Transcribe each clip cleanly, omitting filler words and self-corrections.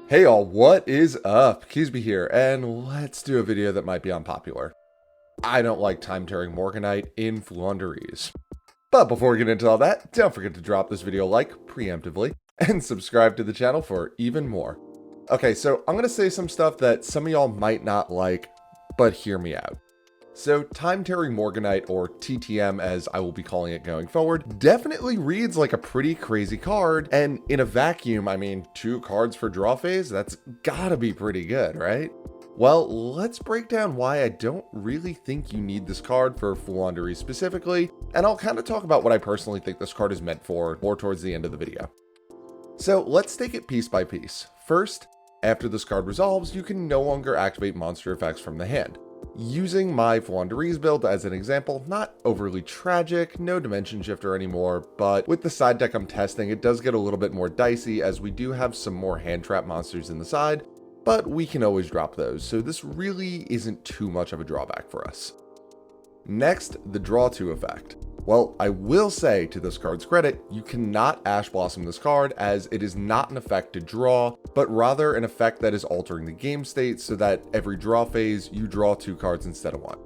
Hey all, what is up? Keasbey here, and let's do a video that might be unpopular. I don't like Time-Tearing Morganite in Floowandereeze. But before we get into all that, don't forget to drop this video a like preemptively, and subscribe to the channel for even more. Okay, so I'm going to say some stuff that some of y'all might not like, but hear me out. So Time-Tearing Morganite, or TTM as I will be calling it going forward, definitely reads like a pretty crazy card, and in a vacuum, I mean 2 cards for draw phase, that's gotta be pretty good, right? Well, let's break down why I don't really think you need this card for Floowandereeze specifically, and I'll kind of talk about what I personally think this card is meant for more towards the end of the video. So let's take it piece by piece. First, after this card resolves, you can no longer activate monster effects from the hand. Using my Floowandereeze build as an example, not overly tragic, no dimension shifter anymore, but with the side deck I'm testing, it does get a little bit more dicey as we do have some more hand trap monsters in the side, but we can always drop those, so this really isn't too much of a drawback for us. Next, the draw 2 effect. Well, I will say, to this card's credit, you cannot Ash Blossom this card as it is not an effect to draw, but rather an effect that is altering the game state so that every draw phase, you draw 2 cards instead of 1.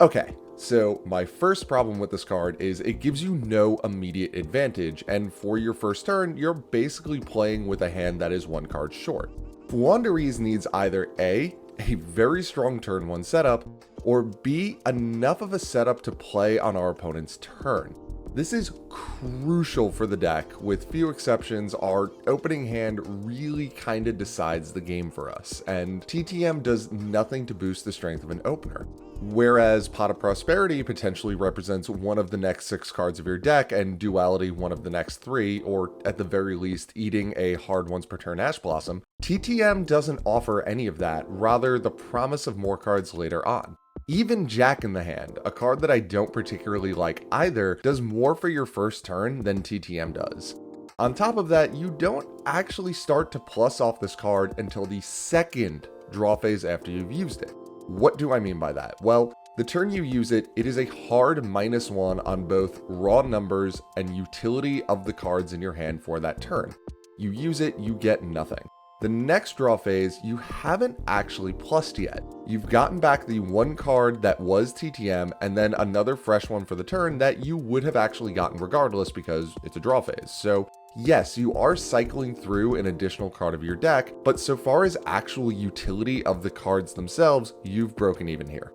Okay, so my first problem with this card is it gives you no immediate advantage, and for your first turn, you're basically playing with a hand that is 1 card short. Floowandereeze needs either A, a very strong turn 1 setup, or B, enough of a setup to play on our opponent's turn. This is crucial for the deck. With few exceptions, our opening hand really kinda decides the game for us, and TTM does nothing to boost the strength of an opener. Whereas Pot of Prosperity potentially represents one of the next 6 cards of your deck, and Duality one of the next 3, or at the very least eating a hard once per turn Ash Blossom, TTM doesn't offer any of that, rather the promise of more cards later on. Even Jack in the Hand, a card that I don't particularly like either, does more for your first turn than TTM does. On top of that, you don't actually start to plus off this card until the second draw phase after you've used it. What do I mean by that? Well, the turn you use it, it is a hard -1 on both raw numbers and utility of the cards in your hand for that turn. You use it, you get nothing. The next draw phase, you haven't actually plussed yet. You've gotten back the 1 card that was TTM, and then another fresh one for the turn that you would have actually gotten regardless because it's a draw phase. So yes, you are cycling through an additional card of your deck, but so far as actual utility of the cards themselves, you've broken even here.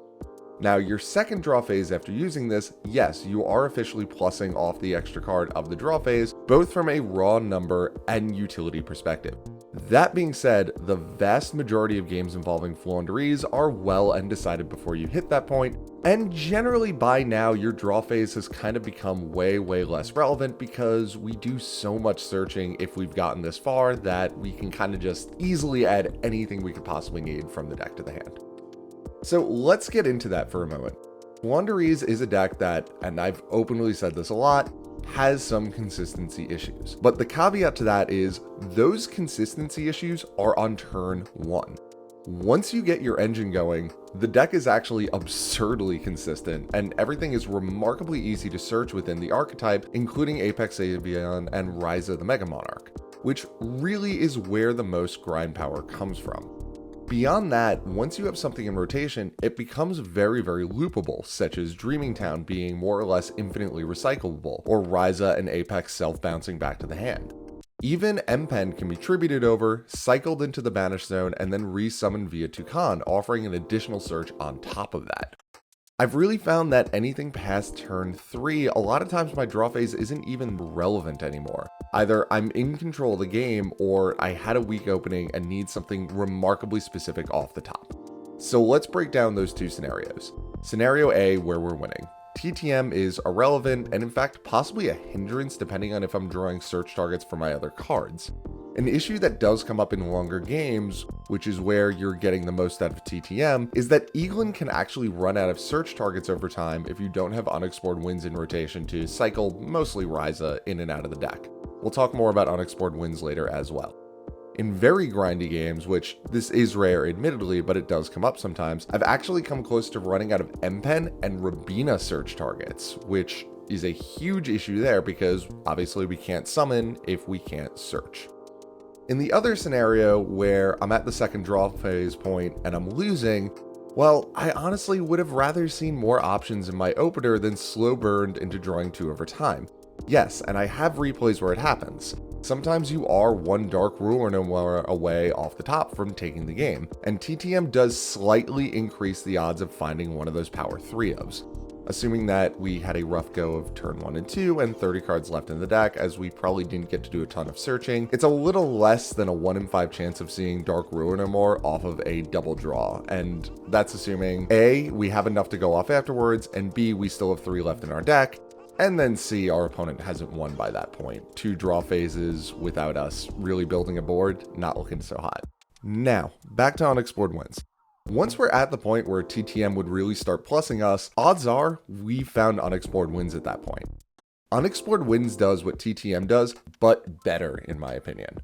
Now, your second draw phase after using this, yes, you are officially plussing off the extra card of the draw phase, both from a raw number and utility perspective. That being said, the vast majority of games involving Floowandereeze are well and decided before you hit that point, and generally by now your draw phase has kind of become way less relevant because we do so much searching if we've gotten this far that we can kind of just easily add anything we could possibly need from the deck to the hand. So let's get into that for a moment. Floowandereeze is a deck that, and I've openly said this a lot, has some consistency issues. But the caveat to that is those consistency issues are on turn 1. Once you get your engine going, the deck is actually absurdly consistent, and everything is remarkably easy to search within the archetype, including Apex Avian and Ryza the Mega Monarch, which really is where the most grind power comes from. Beyond that, once you have something in rotation, it becomes very loopable, such as Dreaming Town being more or less infinitely recyclable, or Ryza and Apex self-bouncing back to the hand. Even M-Pen can be tributed over, cycled into the Banish Zone, and then resummoned via Toucan, offering an additional search on top of that. I've really found that anything past turn 3, a lot of times my draw phase isn't even relevant anymore. Either I'm in control of the game, or I had a weak opening and need something remarkably specific off the top. So let's break down those 2 scenarios. Scenario A, where we're winning. TTM is irrelevant and in fact possibly a hindrance depending on if I'm drawing search targets for my other cards. An issue that does come up in longer games, which is where you're getting the most out of TTM, is that Eaglin can actually run out of search targets over time if you don't have unexplored winds in rotation to cycle mostly Ryza in and out of the deck. We'll talk more about unexplored winds later as well. In very grindy games, which this is rare admittedly, but it does come up sometimes, I've actually come close to running out of M-Pen and Rabina search targets, which is a huge issue there because obviously we can't summon if we can't search. In the other scenario where I'm at the second draw phase point and I'm losing, well, I honestly would have rather seen more options in my opener than slow burned into drawing 2 over time. Yes, and I have replays where it happens. Sometimes you are one dark rule or no more away off the top from taking the game, and TTM does slightly increase the odds of finding one of those power 3-ofs. Assuming that we had a rough go of turn 1 and 2 and 30 cards left in the deck, as we probably didn't get to do a ton of searching, it's a little less than a 1 in 5 chance of seeing Dark Ruin or more off of a double draw, and that's assuming A, we have enough to go off afterwards, and B, we still have 3 left in our deck, and then C, our opponent hasn't won by that point. 2 draw phases without us really building a board, not looking so hot. Now, back to unexplored wins. Once we're at the point where TTM would really start plussing us, odds are we found unexplored wins at that point. Unexplored wins does what TTM does, but better in my opinion.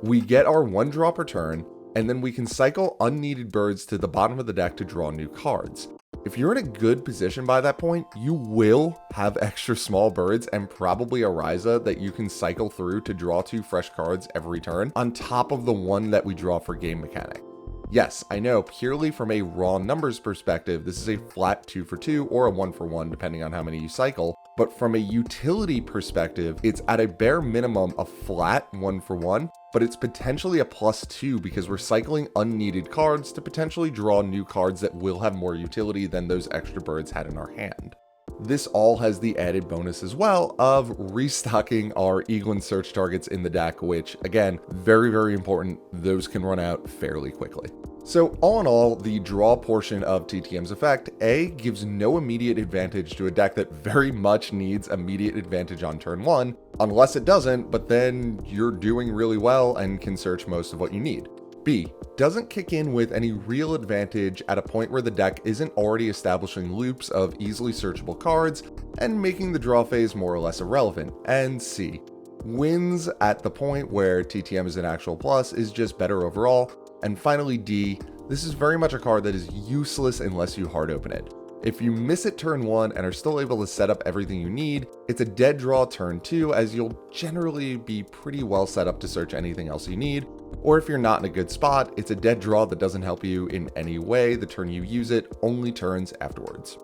We get our 1 draw per turn, and then we can cycle unneeded birds to the bottom of the deck to draw new cards. If you're in a good position by that point, you will have extra small birds and probably a Ryza that you can cycle through to draw 2 fresh cards every turn, on top of the 1 that we draw for game mechanic. Yes, I know, purely from a raw numbers perspective, this is a flat 2 for 2 or a 1 for 1, depending on how many you cycle, but from a utility perspective, it's at a bare minimum a flat 1 for 1, but it's potentially a +2 because we're cycling unneeded cards to potentially draw new cards that will have more utility than those extra birds had in our hand. This all has the added bonus as well of restocking our Eaglin search targets in the deck, which again, very, very important. Those can run out fairly quickly. So all in all, the draw portion of TTM's effect, A, gives no immediate advantage to a deck that very much needs immediate advantage on turn 1, unless it doesn't, but then you're doing really well and can search most of what you need. B, doesn't kick in with any real advantage at a point where the deck isn't already establishing loops of easily searchable cards and making the draw phase more or less irrelevant. And C, wins at the point where TTM is an actual plus is just better overall. And finally D, this is very much a card that is useless unless you hard open it. If you miss it turn 1 and are still able to set up everything you need, it's a dead draw turn 2, as you'll generally be pretty well set up to search anything else you need. Or if you're not in a good spot, it's a dead draw that doesn't help you in any way the turn you use it, only turns afterwards.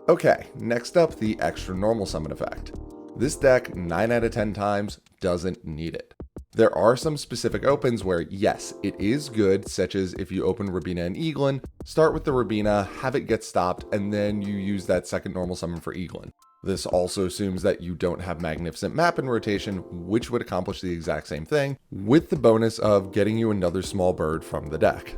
Okay, next up, the extra normal summon effect. This deck 9 out of 10 times doesn't need it. There are some specific opens where yes, it is good, such as if you open Rabina and Eaglin, start with the Rabina, have it get stopped, and then you use that second normal summon for Eaglin. This also assumes that you don't have Magnificent Map in rotation, which would accomplish the exact same thing, with the bonus of getting you another small bird from the deck.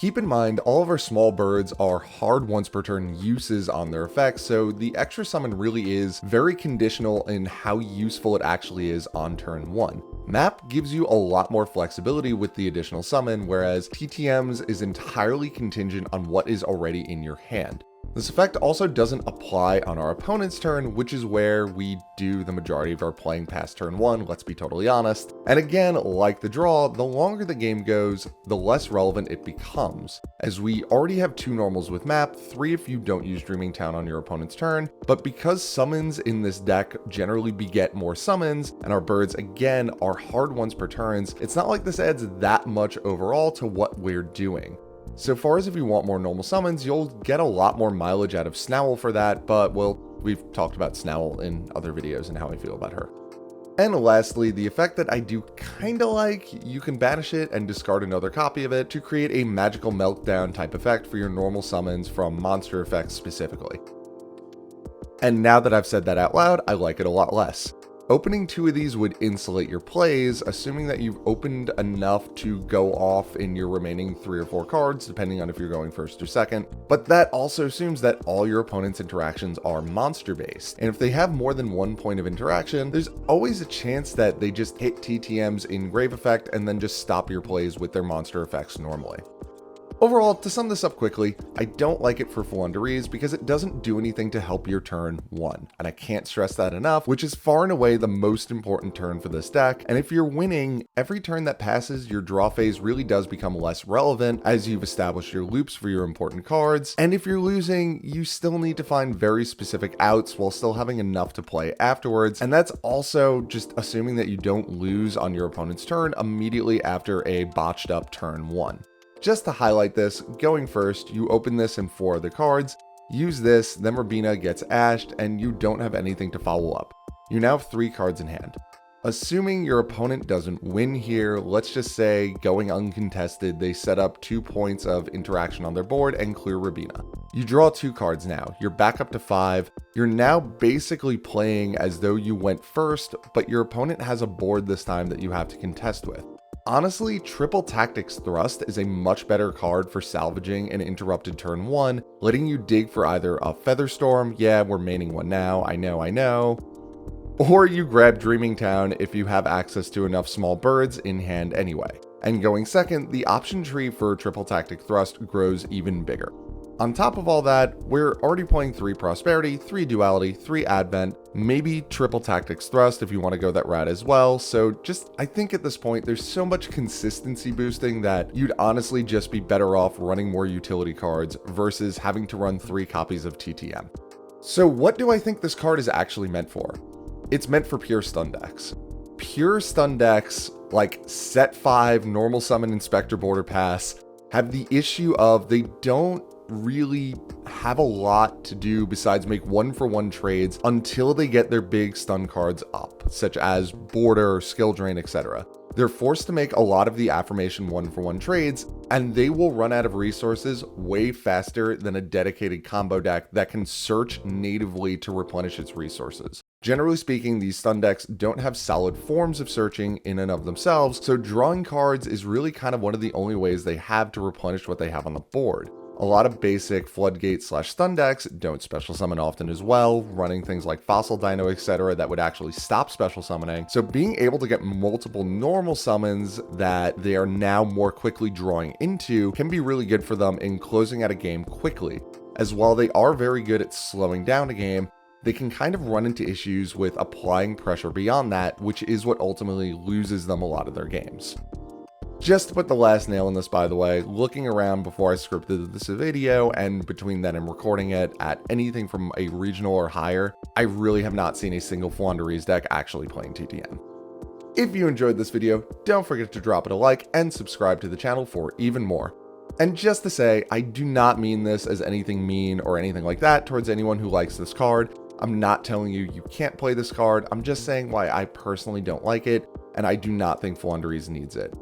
Keep in mind, all of our small birds are hard once per turn uses on their effects, so the extra summon really is very conditional in how useful it actually is on turn 1. Map gives you a lot more flexibility with the additional summon, whereas TTM's is entirely contingent on what is already in your hand. This effect also doesn't apply on our opponent's turn, which is where we do the majority of our playing past turn 1, let's be totally honest. And again, like the draw, the longer the game goes, the less relevant it becomes, as we already have 2 normals with map, 3 if you don't use Dreaming Town on your opponent's turn, but because summons in this deck generally beget more summons, and our birds again are hard ones per turns, it's not like this adds that much overall to what we're doing. So far as if you want more normal summons, you'll get a lot more mileage out of Snowl for that, but well, we've talked about Snowl in other videos and how I feel about her. And lastly, the effect that I do kinda like, you can banish it and discard another copy of it to create a magical meltdown type effect for your normal summons from monster effects specifically. And now that I've said that out loud, I like it a lot less. Opening 2 of these would insulate your plays, assuming that you've opened enough to go off in your remaining 3 or 4 cards, depending on if you're going first or second. But that also assumes that all your opponent's interactions are monster-based. And if they have more than 1 point of interaction, there's always a chance that they just hit TTM's Engrave effect and then just stop your plays with their monster effects normally. Overall, to sum this up quickly, I don't like it for Floowandereeze because it doesn't do anything to help your turn 1, and I can't stress that enough, which is far and away the most important turn for this deck. And if you're winning, every turn that passes, your draw phase really does become less relevant as you've established your loops for your important cards. And if you're losing, you still need to find very specific outs while still having enough to play afterwards, and that's also just assuming that you don't lose on your opponent's turn immediately after a botched up turn 1. Just to highlight this, going first, you open this in 4 of the cards, use this, then Rabina gets ashed, and you don't have anything to follow up. You now have 3 cards in hand. Assuming your opponent doesn't win here, let's just say, going uncontested, they set up 2 points of interaction on their board and clear Rabina. You draw 2 cards now, you're back up to 5, you're now basically playing as though you went first, but your opponent has a board this time that you have to contest with. Honestly, Triple Tactics Thrust is a much better card for salvaging an interrupted turn 1, letting you dig for either a Featherstorm, yeah, we're maining one now, I know, or you grab Dreaming Town if you have access to enough small birds in hand anyway. And going second, the option tree for Triple Tactic Thrust grows even bigger. On top of all that, we're already playing 3 Prosperity, 3 Duality, 3 Advent, maybe Triple Tactics Thrust if you want to go that route as well. So I think at this point, there's so much consistency boosting that you'd honestly just be better off running more utility cards versus having to run 3 copies of TTM. So what do I think this card is actually meant for? It's meant for pure stun decks. Pure stun decks, like set 5, normal summon Inspector Border Pass, have the issue of they don't really have a lot to do besides make 1-for-1 trades until they get their big stun cards up, such as Border, Skill Drain, etc. They're forced to make a lot of the affirmation 1-for-1 trades, and they will run out of resources way faster than a dedicated combo deck that can search natively to replenish its resources. Generally speaking, these stun decks don't have solid forms of searching in and of themselves, so drawing cards is really kind of one of the only ways they have to replenish what they have on the board. A lot of basic Floodgate/stun decks don't special summon often as well, running things like Fossil Dino, etc. that would actually stop special summoning. So being able to get multiple normal summons that they are now more quickly drawing into can be really good for them in closing out a game quickly. As while they are very good at slowing down a game, they can kind of run into issues with applying pressure beyond that, which is what ultimately loses them a lot of their games. Just to put the last nail in this, by the way, looking around before I scripted this video and between then and recording it at anything from a regional or higher, I really have not seen a single Floowandereeze deck actually playing TTM. If you enjoyed this video, don't forget to drop it a like and subscribe to the channel for even more. And just to say, I do not mean this as anything mean or anything like that towards anyone who likes this card. I'm not telling you you can't play this card, I'm just saying why I personally don't like it, and I do not think Floowandereeze needs it.